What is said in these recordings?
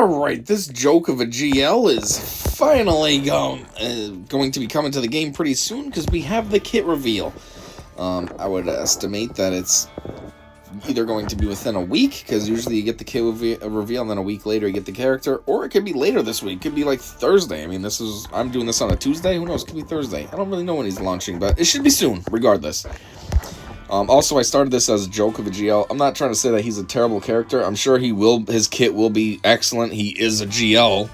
Alright, this joke of a GL is finally going to be coming to the game pretty soon because we have the kit reveal. I would estimate that it's either going to be within a week, because usually you get the kit reveal and then a week later you get the character, or it could be later this week. It could be like Thursday. I mean, I'm doing this on a Tuesday. Who knows? It could be Thursday. I don't really know when he's launching, but it should be soon, regardless. Also, I started this as a joke of a GL. I'm not trying to say that he's a terrible character. I'm sure his kit will be excellent. He is a GL,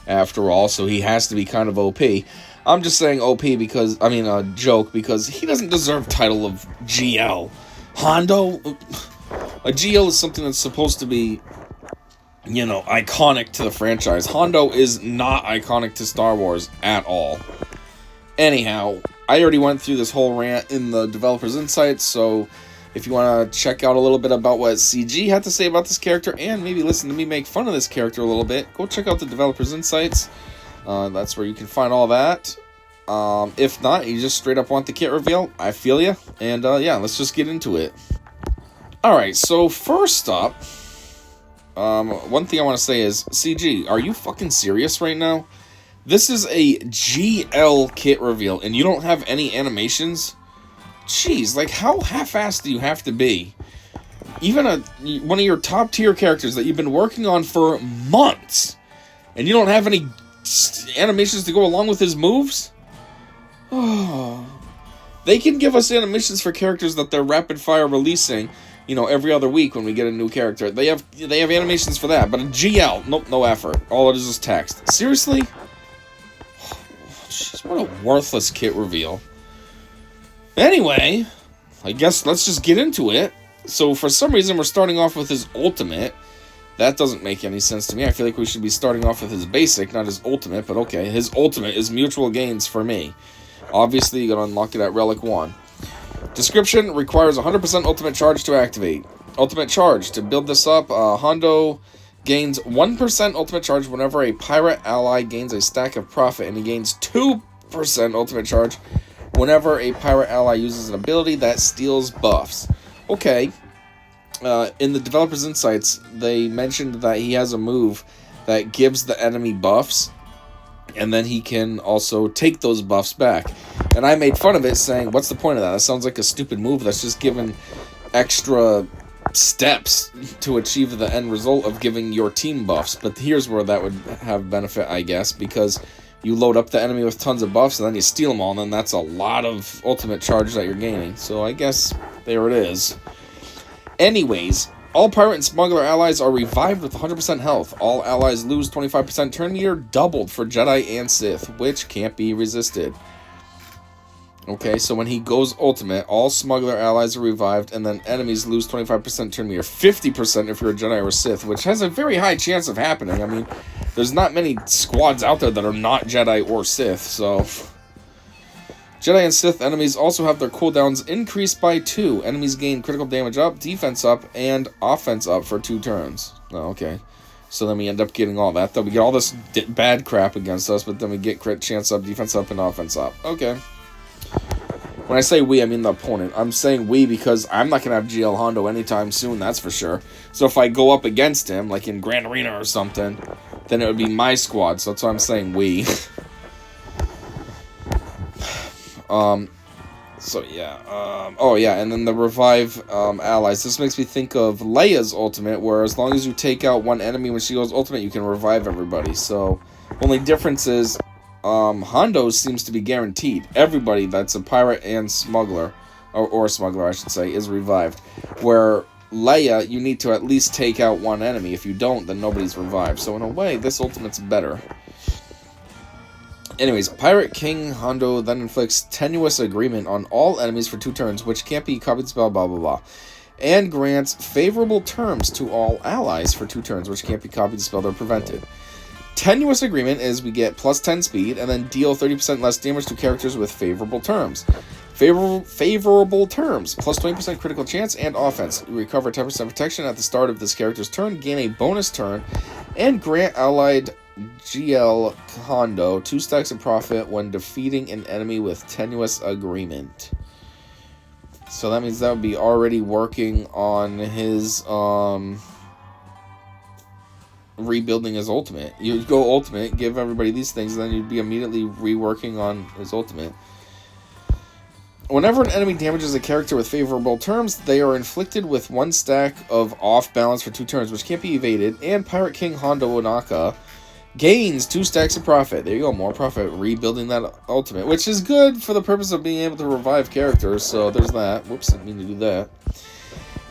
after all, so he has to be kind of OP. I'm just saying OP because, a joke, because he doesn't deserve title of GL. Hondo? A GL is something that's supposed to be, iconic to the franchise. Hondo is not iconic to Star Wars at all. Anyhow, I already went through this whole rant in the developer's insights, so if you want to check out a little bit about what CG had to say about this character, and maybe listen to me make fun of this character a little bit, go check out the developer's insights. That's where you can find all that. If not, you just straight up want the kit reveal, I feel ya. And let's just get into it. Alright, so first up, one thing I want to say is, CG, are you fucking serious right now? This is a GL kit reveal, and you don't have any animations? Jeez, like, how half-assed do you have to be? Even one of your top-tier characters that you've been working on for months, and you don't have any animations to go along with his moves? Oh. They can give us animations for characters that they're rapid-fire releasing, every other week when we get a new character. They have animations for that, but a GL, nope, no effort. All it is text. Seriously? Jeez, what a worthless kit reveal. Anyway, I guess let's just get into it. So for some reason we're starting off with his ultimate. That doesn't make any sense to me. I feel like we should be starting off with his basic, not his ultimate, but okay. His ultimate is mutual gains for me. Obviously, you gotta unlock it at Relic 1. Description: requires 100% ultimate charge to activate. Ultimate charge. To build this up, Hondo gains 1% ultimate charge whenever a pirate ally gains a stack of profit, and he gains 2% ultimate charge whenever a pirate ally uses an ability that steals buffs. Okay. In the developer's insights, they mentioned that he has a move that gives the enemy buffs, and then he can also take those buffs back. And I made fun of it, saying, what's the point of that? That sounds like a stupid move that's just given extra steps to achieve the end result of giving your team buffs. But here's where that would have benefit, I guess, because you load up the enemy with tons of buffs, and then you steal them all, and then that's a lot of ultimate charge that you're gaining. So I guess there it is. Anyways, all pirate and smuggler allies are revived with 100% health. All allies lose 25% turn meter, doubled for Jedi and Sith, which can't be resisted. Okay, so when he goes ultimate, all smuggler allies are revived, and then enemies lose 25% turn meter. 50% if you're a Jedi or Sith, which has a very high chance of happening. I mean, there's not many squads out there that are not Jedi or Sith, so... Jedi and Sith enemies also have their cooldowns increased by 2. Enemies gain critical damage up, defense up, and offense up for 2 turns. Oh, okay. So then we end up getting all that. Then we get all this bad crap against us, but then we get crit chance up, defense up, and offense up. Okay. When I say we, I mean the opponent. I'm saying we because I'm not going to have GL Hondo anytime soon, that's for sure. So if I go up against him, like in Grand Arena or something, then it would be my squad. So that's why I'm saying we. And then the revive allies. This makes me think of Leia's ultimate, where as long as you take out one enemy when she goes ultimate, you can revive everybody. So, only difference is, Hondo seems to be guaranteed. Everybody that's a pirate and smuggler, or smuggler I should say, is revived. Where Leia, you need to at least take out one enemy. If you don't, then nobody's revived. So in a way, this ultimate's better. Anyways, Pirate King Hondo then inflicts Tenuous Agreement on all enemies for 2 turns, which can't be copied, spelled, blah, blah, blah. And grants favorable terms to all allies for 2 turns, which can't be copied, spelled, or prevented. Tenuous Agreement is we get plus 10 speed, and then deal 30% less damage to characters with favorable terms. Favorable terms, plus 20% critical chance and offense. You recover 10% protection at the start of this character's turn, gain a bonus turn, and grant allied GL Hondo 2 stacks of profit when defeating an enemy with Tenuous Agreement. So that means that would be already working on his rebuilding his ultimate. You'd go ultimate, give everybody these things, and then you'd be immediately reworking on his ultimate. Whenever an enemy damages a character with favorable terms, they are inflicted with 1 stack of off balance for 2 turns, which can't be evaded, and Pirate King Hondo Onaka gains 2 stacks of profit. There you go, more profit, rebuilding that ultimate, which is good for the purpose of being able to revive characters, so there's that. Whoops, I didn't mean to do that.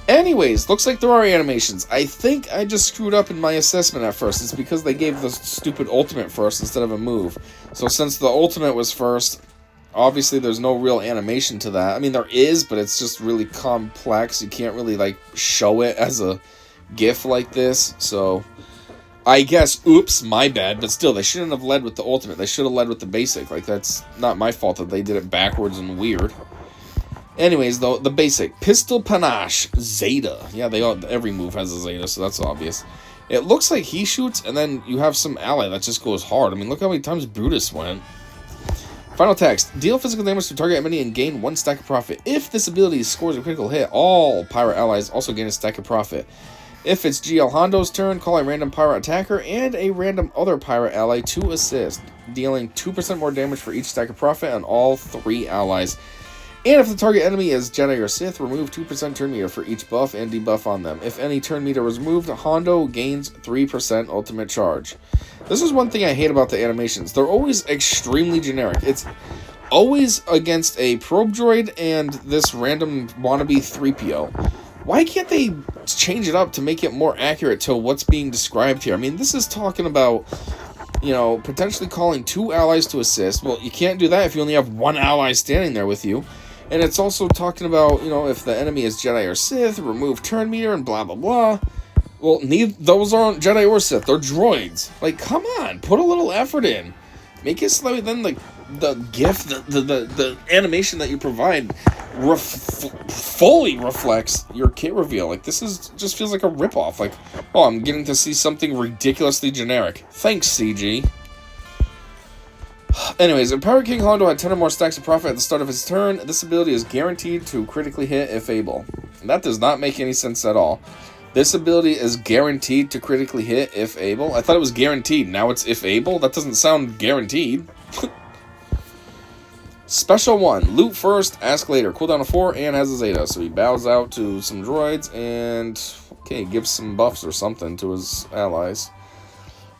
Anyways, looks like there are animations. I think I just screwed up in my assessment at first. It's because they gave the stupid ultimate first instead of a move. So since the ultimate was first, obviously there's no real animation to that. I mean, there is, but it's just really complex. You can't really, like, show it as a GIF like this. So, I guess, oops, my bad. But still, they shouldn't have led with the ultimate. They should have led with the basic. Like, that's not my fault that they did it backwards and weird. Anyways, though, the basic. Pistol Panache. Zeta. Yeah, every move has a Zeta, so that's obvious. It looks like he shoots, and then you have some ally that just goes hard. I mean, look how many times Brutus went. Final text. Deal physical damage to target enemy and gain 1 stack of profit. If this ability scores a critical hit, all pirate allies also gain a stack of profit. If it's GL Hondo's turn, call a random pirate attacker and a random other pirate ally to assist, dealing 2% more damage for each stack of profit on all 3 allies. And if the target enemy is Jedi or Sith, remove 2% turn meter for each buff and debuff on them. If any turn meter was removed, Hondo gains 3% ultimate charge. This is one thing I hate about the animations. They're always extremely generic. It's always against a probe droid and this random wannabe 3PO. Why can't they change it up to make it more accurate to what's being described here? I mean, this is talking about, you know, potentially calling 2 allies to assist. Well, you can't do that if you only have 1 ally standing there with you. And it's also talking about, you know, if the enemy is Jedi or Sith, remove turn meter and blah, blah, blah. Well, those aren't Jedi or Sith. They're droids. Like, come on. Put a little effort in. Make it slightly, then the GIF, the animation that you provide fully reflects your kit reveal. Like, this just feels like a ripoff. Like, oh, I'm getting to see something ridiculously generic. Thanks, CG. Anyways, if Pirate King Hondo had 10 or more stacks of profit at the start of his turn, this ability is guaranteed to critically hit if able. And that does not make any sense at all. This ability is guaranteed to critically hit if able. I thought it was guaranteed. Now it's if able? That doesn't sound guaranteed. Special 1. Loot first, ask later. Cooldown of 4 and has a Zeta. So he bows out to some droids and, okay, gives some buffs or something to his allies.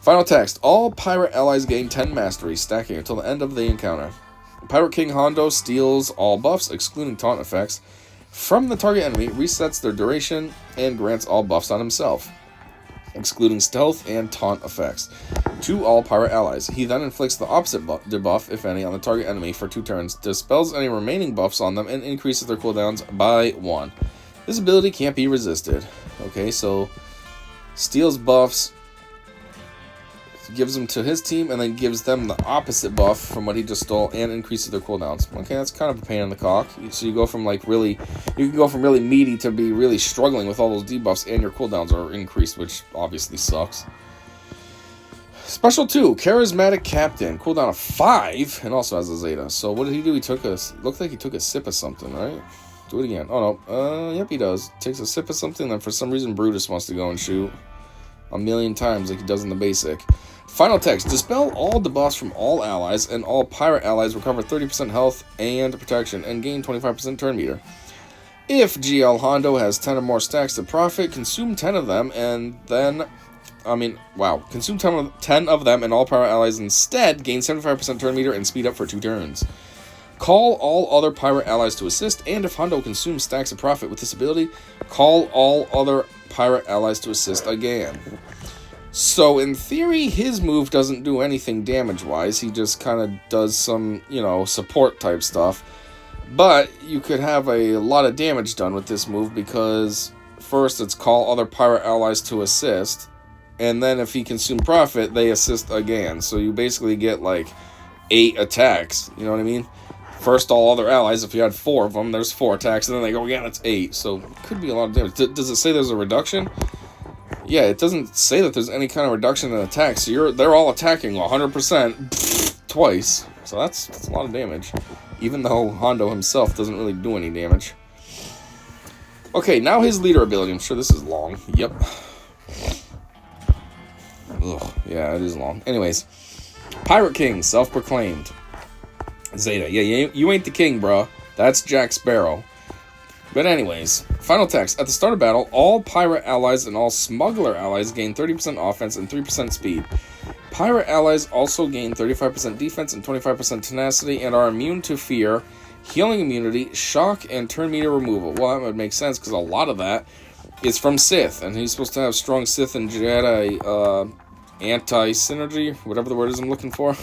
Final text. All pirate allies gain 10 mastery, stacking until the end of the encounter. Pirate King Hondo steals all buffs, excluding taunt effects, from the target enemy, resets their duration, and grants all buffs on himself, excluding stealth and taunt effects, to all pirate allies. He then inflicts the opposite debuff, if any, on the target enemy for 2 turns, dispels any remaining buffs on them, and increases their cooldowns by 1. This ability can't be resisted. Okay, so steals buffs, gives them to his team, and then gives them the opposite buff from what he just stole, and increases their cooldowns. Okay, that's kind of a pain in the cock. So you go from you can go from really meaty to be really struggling with all those debuffs, and your cooldowns are increased, which obviously sucks. Special 2, Charismatic Captain, cooldown of 5, and also has a Zeta. So what did he do? Looked like he took a sip of something, right? Do it again. Oh no, yep, he does. Takes a sip of something, then for some reason Brutus wants to go and shoot 1,000,000 times like he does in the basic. Final text. Dispel all debuffs from all allies, and all pirate allies recover 30% health and protection, and gain 25% turn meter. If GL Hondo has 10 or more stacks of profit, consume 10 of them, and then... consume 10 of them, and all pirate allies instead gain 75% turn meter and speed up for 2 turns. Call all other pirate allies to assist, and if Hondo consumes stacks of profit with this ability, call all other pirate allies to assist again. So, in theory, his move doesn't do anything damage-wise. He just kind of does some, support-type stuff. But you could have a lot of damage done with this move because, first, it's call other pirate allies to assist. And then if he consumes profit, they assist again. So you basically get, 8 attacks. You know what I mean? First, all other allies, if you had 4 of them, there's 4 attacks. And then they go, yeah, that's 8. So, it could be a lot of damage. Does it say there's a reduction? Yeah, it doesn't say that there's any kind of reduction in attacks. So they're all attacking 100% twice. So that's a lot of damage. Even though Hondo himself doesn't really do any damage. Okay, now his leader ability. I'm sure this is long. Yep. Ugh, yeah, it is long. Anyways, Pirate King, self-proclaimed. Zeta, yeah, you ain't the king, bro. That's Jack Sparrow. But anyways, final text. At the start of battle, all pirate allies and all smuggler allies gain 30% offense and 3% speed. Pirate allies also gain 35% defense and 25% tenacity and are immune to fear, healing immunity, shock, and turn meter removal. Well, that would make sense because a lot of that is from Sith, and he's supposed to have strong Sith and Jedi anti-synergy, whatever the word is I'm looking for.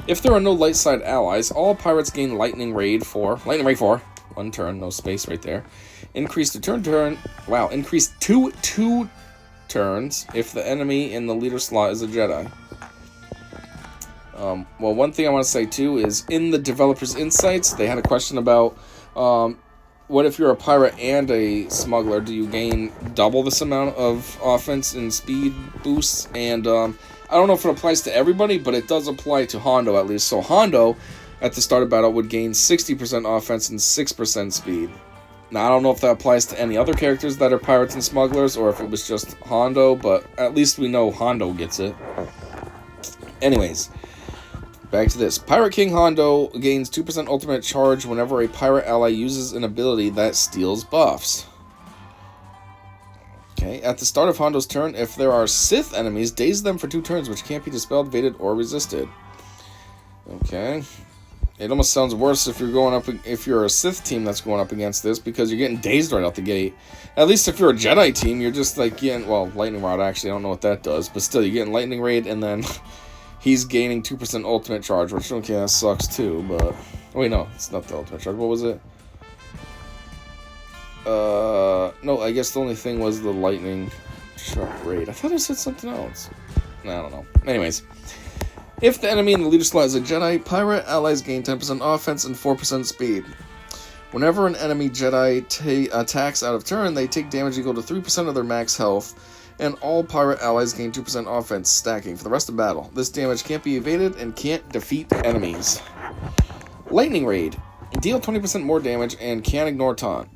If there are no light side allies, all pirates gain Lightning Raid 4. 1 turn, no space right there. Increase to increase to 2 turns if the enemy in the leader slot is a Jedi. Well, one thing I want to say too is in the developers' insights, they had a question about what if you're a pirate and a smuggler? Do you gain double this amount of offense and speed boosts? And I don't know if it applies to everybody, but it does apply to Hondo at least. So Hondo, at the start of battle, would gain 60% offense and 6% speed. Now, I don't know if that applies to any other characters that are pirates and smugglers, or if it was just Hondo, but at least we know Hondo gets it. Anyways, back to this. Pirate King Hondo gains 2% ultimate charge whenever a pirate ally uses an ability that steals buffs. Okay, at the start of Hondo's turn, if there are Sith enemies, daze them for 2 turns, which can't be dispelled, evaded, or resisted. Okay. It almost sounds worse if you're a Sith team that's going up against this, because you're getting dazed right out the gate. At least if you're a Jedi team, you're just like getting, well, Lightning Rod, actually, I don't know what that does, but still, you're getting Lightning Raid, and then he's gaining 2% ultimate charge, which, okay, that sucks too, but, oh, wait, no, it's not the ultimate charge, what was it? No, I guess the only thing was the Lightning Raid. I thought I said something else. I don't know. Anyways. If the enemy in the leader slot is a Jedi, pirate allies gain 10% offense and 4% speed. Whenever an enemy Jedi attacks out of turn, they take damage equal to 3% of their max health, and all pirate allies gain 2% offense, stacking for the rest of battle. This damage can't be evaded and can't defeat enemies. Lightning Raid. Deal 20% more damage and can't ignore taunt.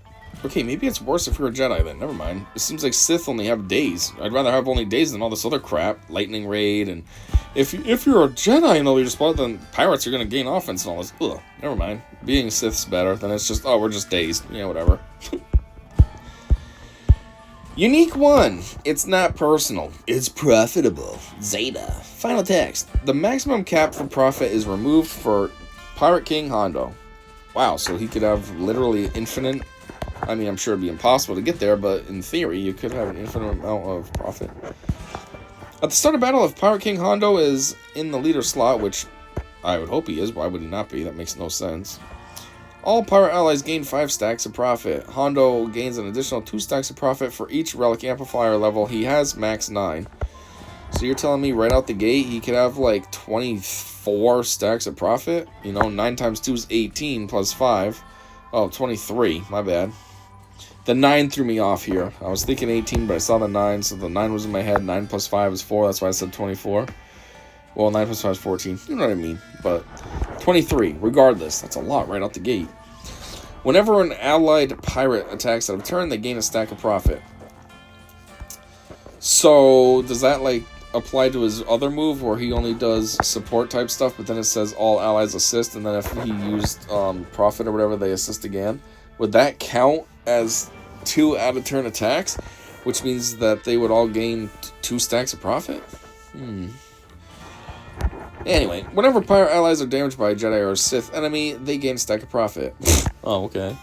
Okay, maybe it's worse if you're a Jedi then. Never mind. It seems like Sith only have days. I'd rather have only days than all this other crap. Lightning Raid, and if you're a Jedi in the leader spot, then pirates are going to gain offense and all this. Ugh, never mind. Being Sith's better. Then it's just, oh, we're just dazed. Yeah, whatever. Unique 1. It's not personal. It's profitable. Zeta. Final text. The maximum cap for profit is removed for Pirate King Hondo. Wow, so he could have literally infinite... I mean, I'm sure it'd be impossible to get there, but in theory, you could have an infinite amount of profit. At the start of battle, if Pirate King Hondo is in the leader slot, which I would hope he is, why would he not be? That makes no sense. All pirate allies gain 5 stacks of profit. Hondo gains an additional 2 stacks of profit for each relic amplifier level. He has max 9. So you're telling me right out the gate, he could have like 24 stacks of profit? You know, 9 times 2 is 18 plus 5. Oh, 23. My bad. The 9 threw me off here. I was thinking 18, but I saw the 9, so the 9 was in my head. 9 plus 5 is 4, that's why I said 24. Well, 9 plus 5 is 14. You know what I mean. But 23, regardless. That's a lot right out the gate. Whenever an allied pirate attacks out of turn, they gain a stack of profit. So, does that, like, apply to his other move, where he only does support-type stuff, but then it says all allies assist, and then if he used profit or whatever, they assist again? Would that count as 2 out-of-turn attacks, which means that they would all gain 2 stacks of profit? Anyway, whenever pirate allies are damaged by a Jedi or a Sith enemy, they gain a stack of profit. Oh, okay.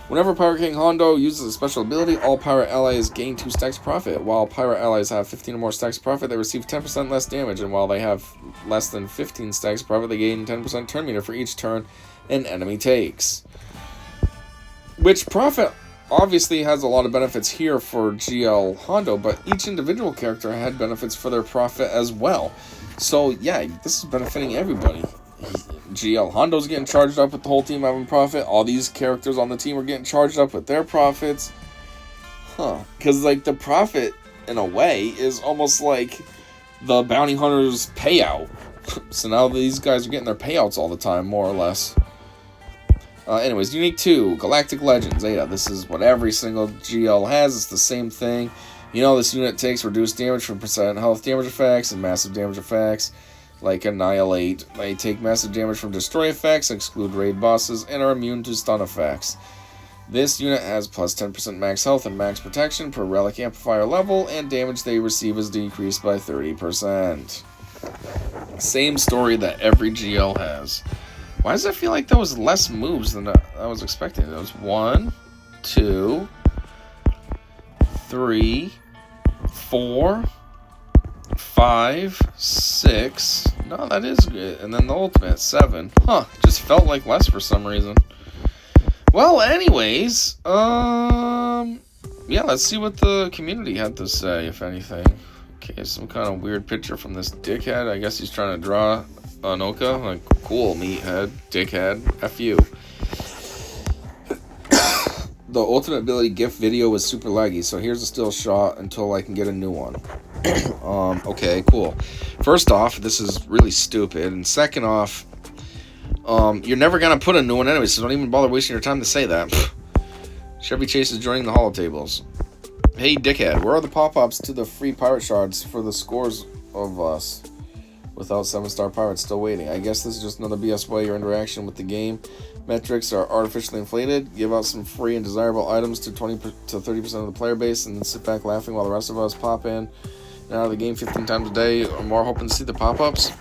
Whenever Pirate King Hondo uses a special ability, all pirate allies gain 2 stacks of profit. While pirate allies have 15 or more stacks of profit, they receive 10% less damage, and while they have less than 15 stacks of profit, they gain 10% turn meter for each turn an enemy takes. Which profit obviously has a lot of benefits here for GL Hondo, but each individual character had benefits for their profit as well. So yeah, this is benefiting everybody. GL Hondo's getting charged up with the whole team having profit. All these characters on the team are getting charged up with their profits. Because, like, the profit, in a way, is almost like the bounty hunter's payout. So now these guys are getting their payouts all the time, more or less. Anyways, Unique 2, Galactic Legends. Yeah, this is what every single GL has. It's the same thing. You know, this unit takes reduced damage from percent health damage effects and massive damage effects, like Annihilate. They take massive damage from destroy effects, exclude raid bosses, and are immune to stun effects. This unit has plus 10% max health and max protection per relic amplifier level, and damage they receive is decreased by 30%. Same story that every GL has. Why does it feel like there was less moves than I was expecting? There was 1, 2, 3, 4, 5, 6. No, that is good. And then the ultimate, 7. Huh, just felt like less for some reason. Well, anyways, yeah, let's see what the community had to say, if anything. Okay, some kind of weird picture from this dickhead. I guess he's trying to draw Anoka. Like, cool, meathead, dickhead, F you. The ultimate ability GIF video was super laggy, so here's a still shot until I can get a new one. Okay, cool. First off, this is really stupid, and second off, you're never gonna put a new one anyway, so don't even bother wasting your time to say that. Chevy Chase is joining the holotables. Hey, dickhead, where are the pop-ups to the free pirate shards for the scores of us? Without 7-star pirates still waiting. I guess this is just another BS way your interaction with the game metrics are artificially inflated. Give out some free and desirable items to 20 to 30% of the player base, and then sit back laughing while the rest of us pop in and out of the game 15 times a day or more, hoping to see the pop-ups.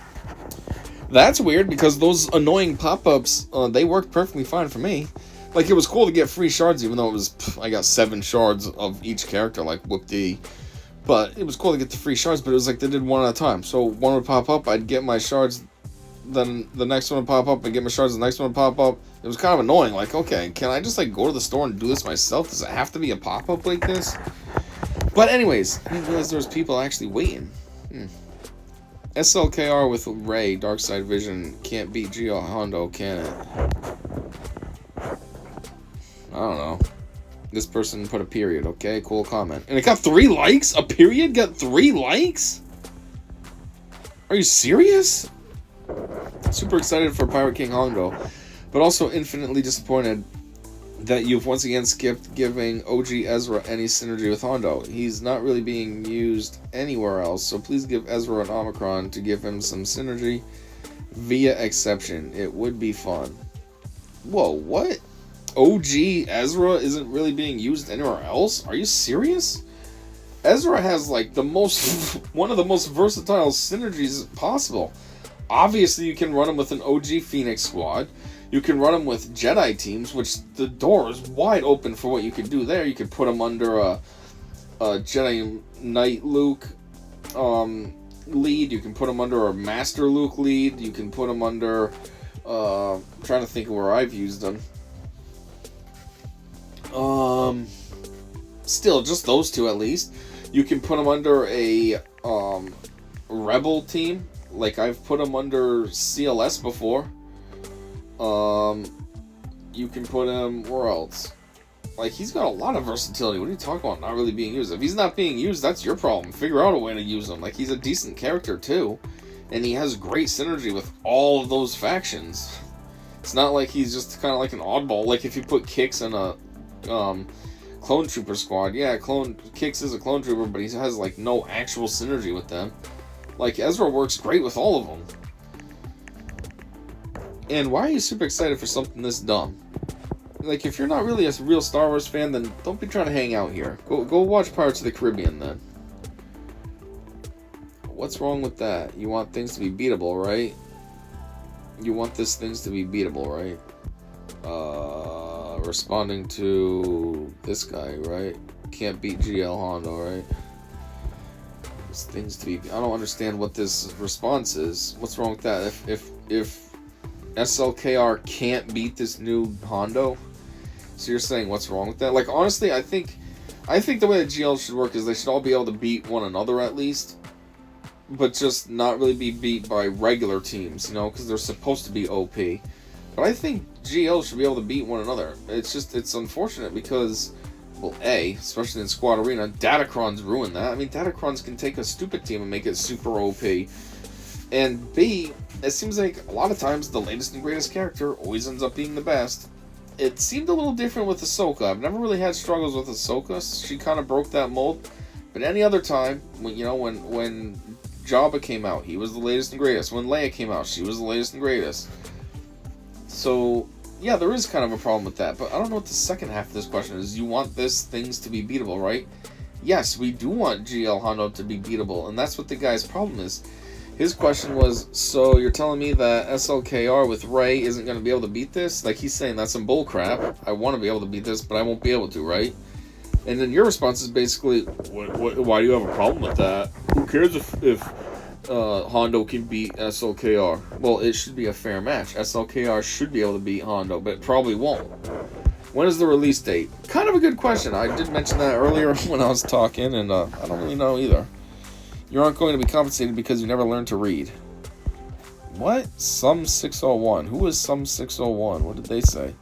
That's weird, because those annoying pop-ups, they worked perfectly fine for me. Like, it was cool to get free shards, even though it was, I got 7 shards of each character, like, whoop-dee. But it was cool to get the free shards, but it was like they did one at a time. So one would pop up, I'd get my shards, then the next one would pop up, I'd get my shards, the next one would pop up. It was kind of annoying, like, okay, can I just, like, go to the store and do this myself? Does it have to be a pop-up like this? But anyways, I didn't realize there was people actually waiting. SLKR with Ray, Darkside Vision, can't beat GL Hondo, can it? I don't know. This person put a period, okay? Cool comment. And it got 3 likes? A period got 3 likes? Are you serious? Super excited for Pirate King Hondo, but also infinitely disappointed that you've once again skipped giving OG Ezra any synergy with Hondo. He's not really being used anywhere else, so please give Ezra an Omicron to give him some synergy via exception. It would be fun. Whoa, what? OG Ezra isn't really being used anywhere else? Are you serious? Ezra has like the most one of the most versatile synergies possible. Obviously, you can run him with an OG Phoenix squad. You can run him with Jedi teams, which the door is wide open for what you could do there. You could put him under a Jedi Knight Luke lead. You can put him under a Master Luke lead. You can put him under I'm trying to think of where I've used them. Still, just those two at least. You can put them under a Rebel team. Like, I've put him under CLS before. You can put him where else? Like, he's got a lot of versatility. What are you talking about? Not really being used. If he's not being used, that's your problem. Figure out a way to use him. Like, he's a decent character too, and he has great synergy with all of those factions. It's not like he's just kind of like an oddball. Like, if you put Kix in a Clone Trooper squad, yeah, Kix is a Clone Trooper, but he has like no actual synergy with them. Like, Ezra works great with all of them. And why are you super excited for something this dumb? Like, if you're not really a real Star Wars fan, then don't be trying to hang out here. Go watch Pirates of the Caribbean, then. What's wrong with that? You want things to be beatable, right? You want these things to be beatable, right? Responding to this guy, right? Can't beat GL Hondo, right? These things to be... I don't understand what this response is. What's wrong with that? If SLKR can't beat this new Hondo, so you're saying what's wrong with that? Like, honestly, I think the way that GL should work is they should all be able to beat one another at least, but just not really be beat by regular teams, you know, because they're supposed to be OP. But I think GL should be able to beat one another. It's unfortunate because, well, A, especially in Squad Arena, Datacrons ruined that. I mean, Datacrons can take a stupid team and make it super OP. And B, it seems like a lot of times the latest and greatest character always ends up being the best. It seemed a little different with Ahsoka. I've never really had struggles with Ahsoka. She kind of broke that mold. But any other time, when Jabba came out, he was the latest and greatest. When Leia came out, she was the latest and greatest. So, yeah, there is kind of a problem with that. But I don't know what the second half of this question is. You want things to be beatable, right? Yes, we do want GL Hondo to be beatable. And that's what the guy's problem is. His question was, so you're telling me that SLKR with Rey isn't going to be able to beat this? Like, he's saying that's some bullcrap. I want to be able to beat this, but I won't be able to, right? And then your response is basically, why do you have a problem with that? Who cares if Hondo can beat SLKR? Well, it should be a fair match. SLKR should be able to beat Hondo, but it probably won't. When is the release date? Kind of a good question. I did mention that earlier when I was talking, and I don't really know either. You aren't going to be compensated because you never learned to read. What? Some 601. Who is some 601? What did they say?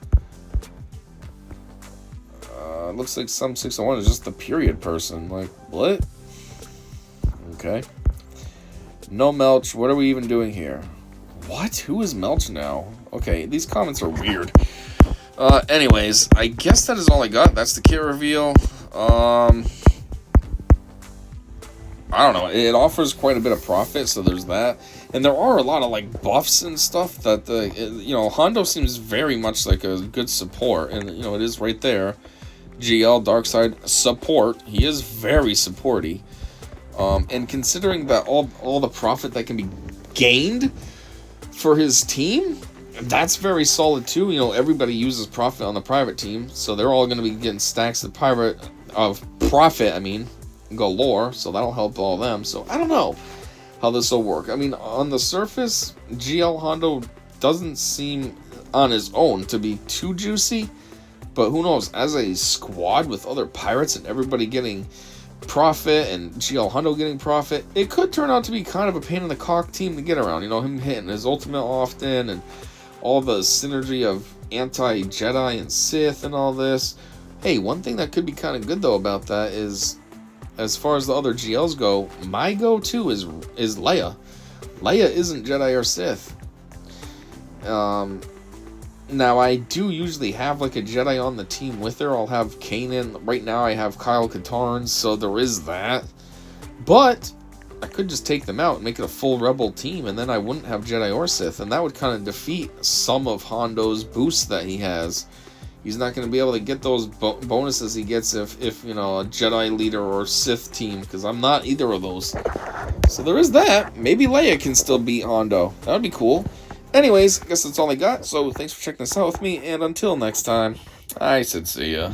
It looks like some 601 is just the period person. Like, what? Okay. No Melch. What are we even doing here? What? Who is Melch now? Okay, these comments are weird. Anyways, I guess that is all I got. That's the kit reveal. I don't know. It offers quite a bit of profit, so there's that. And there are a lot of, like, buffs and stuff that Hondo seems very much like a good support. And, it is right there. GL, Darkside, support. He is very supporty. And considering that all the profit that can be gained for his team, that's very solid, too. Everybody uses profit on the private team, so they're all going to be getting stacks of profit, galore, so that'll help all them. So I don't know how this will work. I mean, on the surface, GL Hondo doesn't seem on his own to be too juicy, but who knows, as a squad with other pirates and everybody getting profit and GL Hondo getting profit, it could turn out to be kind of a pain in the cock team to get around. Him hitting his ultimate often and all the synergy of anti-Jedi and Sith and all this. Hey, one thing that could be kind of good though about that is, as far as the other GLs go, my go-to is Leia. Leia isn't Jedi or Sith. Now, I do usually have like a Jedi on the team with her. I'll have Kanan. Right now, I have Kyle Katarn, so there is that. But I could just take them out and make it a full Rebel team, and then I wouldn't have Jedi or Sith, and that would kind of defeat some of Hondo's boosts that he has. He's not going to be able to get those bonuses he gets if a Jedi leader or Sith team, because I'm not either of those. So there is that. Maybe Leia can still beat Hondo. That would be cool. Anyways, I guess that's all I got. So thanks for checking this out with me, and until next time, I said see ya.